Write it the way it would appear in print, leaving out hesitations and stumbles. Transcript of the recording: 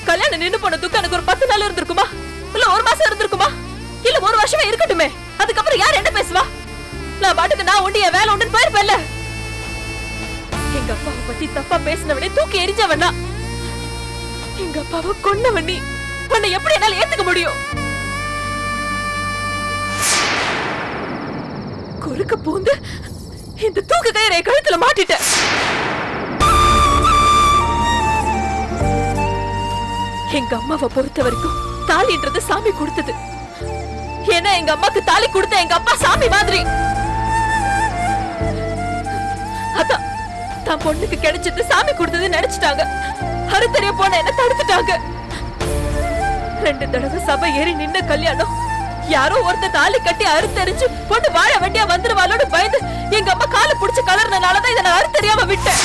கல்யாணம் நின்னு போன துக்கம் எனக்கு ஒரு 10 நாள் இருந்திருக்குமா, இல்ல 1 மாசம் இருந்திருக்குமா, இல்ல 1 வருஷமே இருக்கட்டுமே. அதுக்கப்புறம் யார் என்ன பேசுவா? நான் பாட்டுக்கு நான் உண்டு என் வேலை உண்டுன்னு போயிருப்பேன்ல. எங்க அப்பாவை பத்தி தப்பா பேசினவனே தூக்கி எரிஞ்சவனா, எங்க அப்பாவை கொன்னவனி உன்னை எப்படி என்னால ஏத்துக்க முடியும்? குறுக்க பூந்து இந்த தூக்கு கயிறை கழுத்துல மாட்டிட்ட. எங்க அம்மாவை பொறுத்த வரைக்கும் தாலின்றது சாமி கொடுத்தது. ஏன்னா எங்க அம்மாக்கு தாலி கொடுத்த எங்க அப்பா சாமி மாதிரி. அதான் தான் பொண்ணுக்கு கிடைச்சது சாமி கொடுத்தது நினைச்சிட்டாங்க. அறுத்தறிய போன என்ன தடுத்துட்டாங்க. 2 தடவை சபை ஏறி நின்ன கல்யாணம் யாரோ ஒருத்த தாலி கட்டி அறுத்தறிஞ்சு பொண்ணு வாழ வேண்டியா வந்துருவாளோடு பயந்து எங்க அம்மா காலை புடிச்சு கலர்னாலதான் இதை நான் அறுத்தறியாம விட்டேன்.